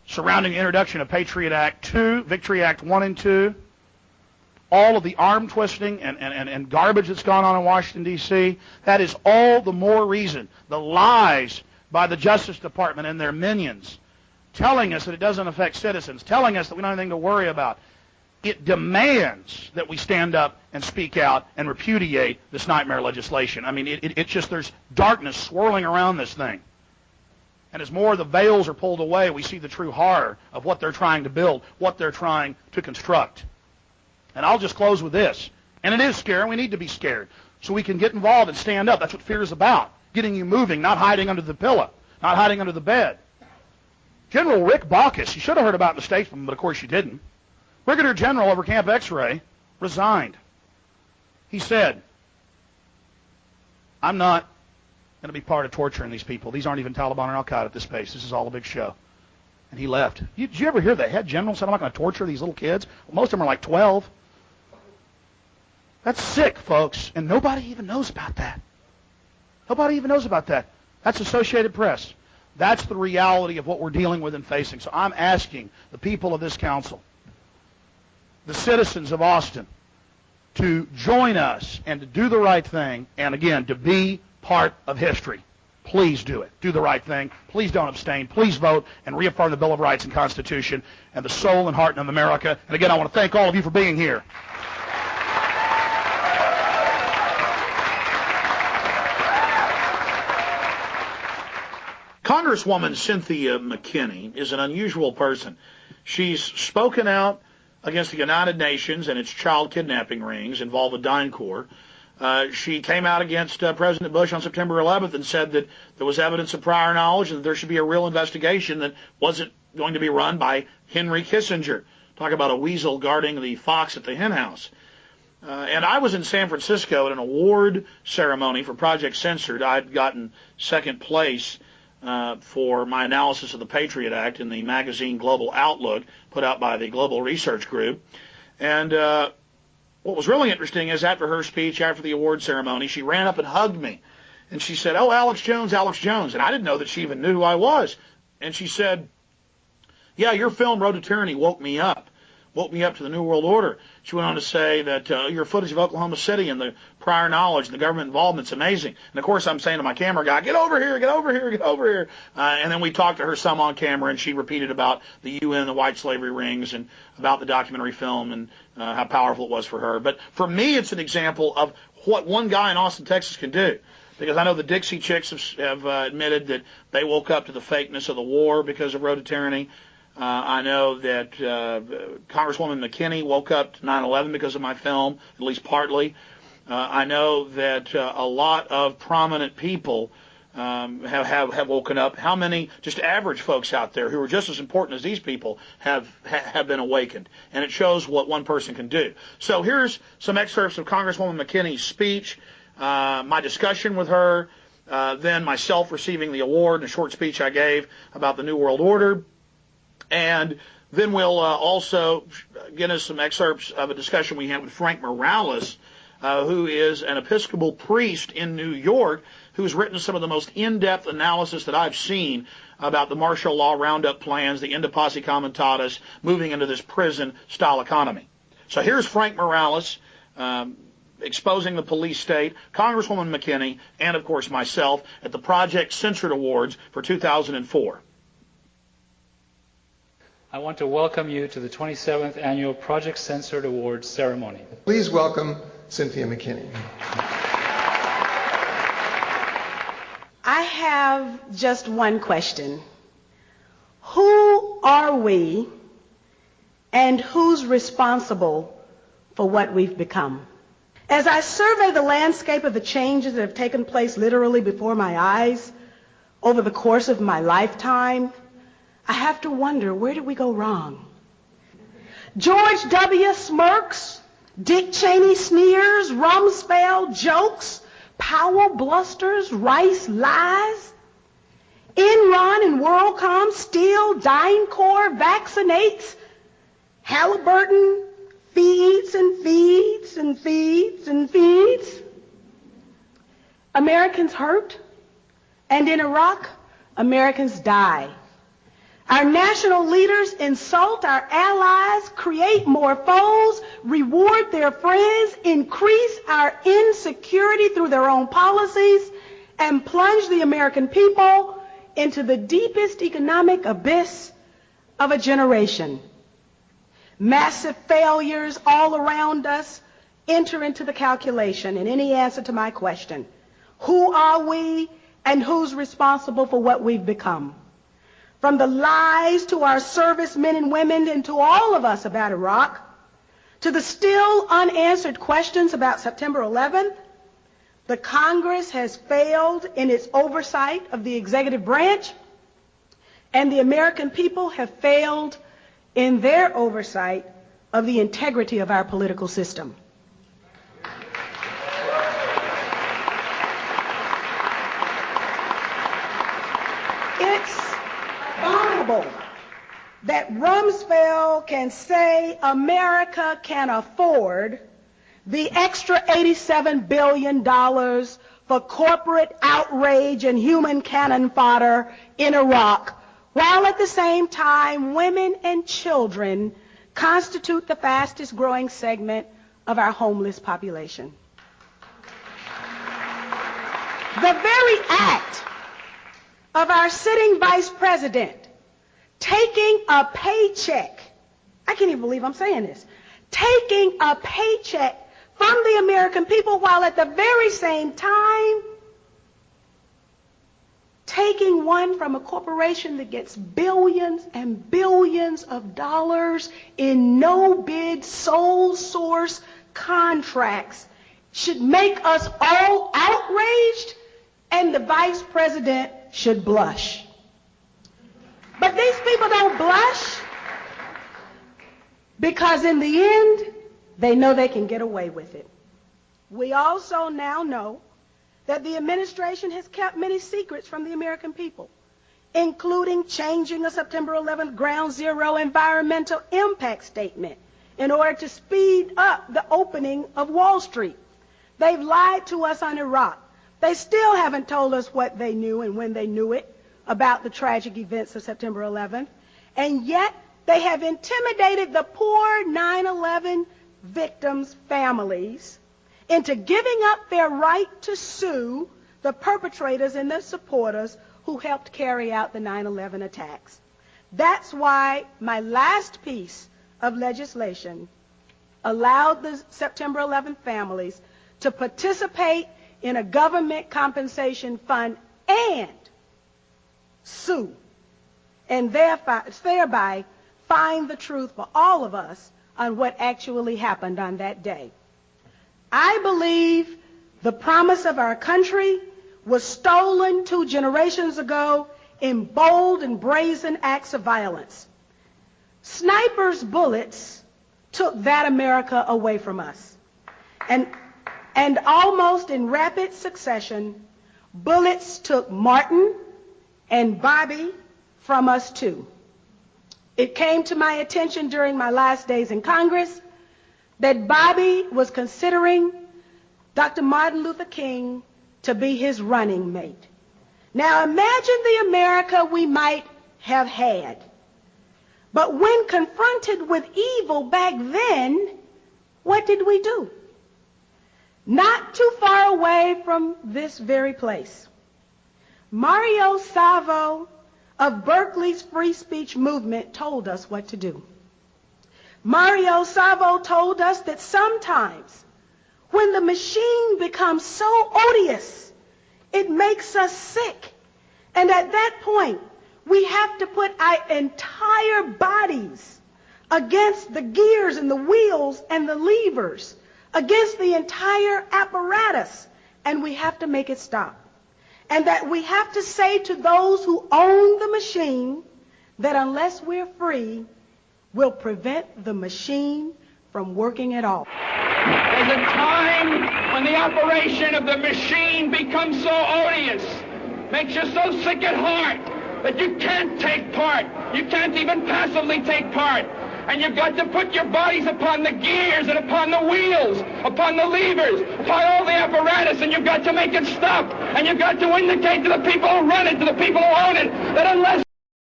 surrounding the introduction of Patriot Act 2, Victory Act 1 and 2, all of the arm twisting and garbage that's gone on in Washington, D.C., that is all the more reason. The lies by the Justice Department and their minions telling us that it doesn't affect citizens, telling us that we don't have anything to worry about. It demands that we stand up and speak out and repudiate this nightmare legislation. I mean, it's just there's darkness swirling around this thing. And as more of the veils are pulled away, we see the true horror of what they're trying to build, what they're trying to construct. And I'll just close with this. And it is scary. We need to be scared so we can get involved and stand up. That's what fear is about. Getting you moving, not hiding under the pillow, not hiding under the bed. General Rick Baucus, you should have heard about the statesman, but of course you didn't. Brigadier General over Camp X-Ray resigned. He said, I'm not going to be part of torturing these people. These aren't even Taliban or Al-Qaeda at this pace. This is all a big show. And he left. Did you ever hear the head general say, I'm not going to torture these little kids? Well, most of them are like 12. That's sick, folks, and nobody even knows about that. Nobody even knows about that. That's Associated Press. That's the reality of what we're dealing with and facing. So I'm asking the people of this council, the citizens of Austin, to join us and to do the right thing, and again, to be part of history. Please do it. Do the right thing. Please don't abstain. Please vote and reaffirm the Bill of Rights and Constitution and the soul and heart of America. And again, I want to thank all of you for being here. Congresswoman Cynthia McKinney is an unusual person. She's spoken out against the United Nations and its child kidnapping rings involved with DynCorp. She came out against President Bush on September 11th and said that there was evidence of prior knowledge and that there should be a real investigation that wasn't going to be run by Henry Kissinger. Talk about a weasel guarding the fox at the henhouse. And I was in San Francisco at an award ceremony for Project Censored. I'd gotten second place for my analysis of the Patriot Act in the magazine Global Outlook, put out by the Global Research Group. And what was really interesting is after her speech, after the award ceremony, she ran up and hugged me. And she said, oh, Alex Jones, Alex Jones. And I didn't know that she even knew who I was. And she said, yeah, your film, Road to Tyranny, woke me up to the New World Order. She went on to say that your footage of Oklahoma City and the prior knowledge and the government involvement's amazing. And, of course, I'm saying to my camera guy, get over here, get over here, get over here. And then we talked to her some on camera, and she repeated about the UN, the white slavery rings, and about the documentary film and how powerful it was for her. But for me, it's an example of what one guy in Austin, Texas can do. Because I know the Dixie Chicks have admitted that they woke up to the fakeness of the war because of Road to Tyranny. I know that Congresswoman McKinney woke up to 9/11 because of my film, at least partly. I know that a lot of prominent people have woken up. How many just average folks out there who are just as important as these people have been awakened? And it shows what one person can do. So here's some excerpts of Congresswoman McKinney's speech, my discussion with her, then myself receiving the award and a short speech I gave about the New World Order. And then we'll also get us some excerpts of a discussion we had with Frank Morales, who is an Episcopal priest in New York, who's written some of the most in-depth analysis that I've seen about the martial law roundup plans, the Inter Pares Comitatus, moving into this prison-style economy. So here's Frank Morales exposing the police state, Congresswoman McKinney, and, of course, myself at the Project Censored Awards for 2004. I want to welcome you to the 27th Annual Project Censored Awards ceremony. Please welcome Cynthia McKinney. I have just one question. Who are we and who's responsible for what we've become? As I survey the landscape of the changes that have taken place literally before my eyes over the course of my lifetime, I have to wonder, where did we go wrong? George W. smirks, Dick Cheney sneers, Rumsfeld jokes, Powell blusters, Rice lies, Enron and WorldCom steal, DynCorp vaccinates, Halliburton feeds and feeds and feeds and feeds. Americans hurt, and in Iraq, Americans die. Our national leaders insult our allies, create more foes, reward their friends, increase our insecurity through their own policies, and plunge the American people into the deepest economic abyss of a generation. Massive failures all around us enter into the calculation in any answer to my question. Who are we and who's responsible for what we've become? From the lies to our servicemen and women and to all of us about Iraq, to the still unanswered questions about September 11th, the Congress has failed in its oversight of the executive branch, and the American people have failed in their oversight of the integrity of our political system. It's abominable that Rumsfeld can say America can afford the extra $87 billion for corporate outrage and human cannon fodder in Iraq, while at the same time women and children constitute the fastest growing segment of our homeless population. The very act of our sitting vice president taking a paycheck, I can't even believe I'm saying this, taking a paycheck from the American people while at the very same time taking one from a corporation that gets billions and billions of dollars in no-bid sole source contracts should make us all outraged, and the vice president should blush. But these people don't blush because in the end, they know they can get away with it. We also now know that the administration has kept many secrets from the American people, including changing a September 11th ground zero environmental impact statement in order to speed up the opening of Wall Street. They've lied to us on Iraq. They still haven't told us what they knew and when they knew it about the tragic events of September 11th. And yet they have intimidated the poor 9/11 victims' families into giving up their right to sue the perpetrators and their supporters who helped carry out the 9/11 attacks. That's why my last piece of legislation allowed the September 11th families to participate in a government compensation fund and sue, and thereby find the truth for all of us on what actually happened on that day. I believe the promise of our country was stolen 2 generations ago in bold and brazen acts of violence. Snipers' bullets took that America away from us. And almost in rapid succession, bullets took Martin and Bobby from us too. It came to my attention during my last days in Congress that Bobby was considering Dr. Martin Luther King to be his running mate. Now imagine the America we might have had. But when confronted with evil back then, what did we do? Not too far away from this very place, Mario Savio of Berkeley's free speech movement told us what to do. Mario Savio told us that sometimes when the machine becomes so odious, it makes us sick. And at that point, we have to put our entire bodies against the gears and the wheels and the levers, against the entire apparatus, and we have to make it stop. And that we have to say to those who own the machine that unless we're free, we'll prevent the machine from working at all. There's a time when the operation of the machine becomes so odious, makes you so sick at heart that you can't take part. You can't even passively take part. And you've got to put your bodies upon the gears and upon the wheels, upon the levers, upon all the apparatus, and you've got to make it stop. And you've got to indicate to the people who run it, to the people who own it, that unless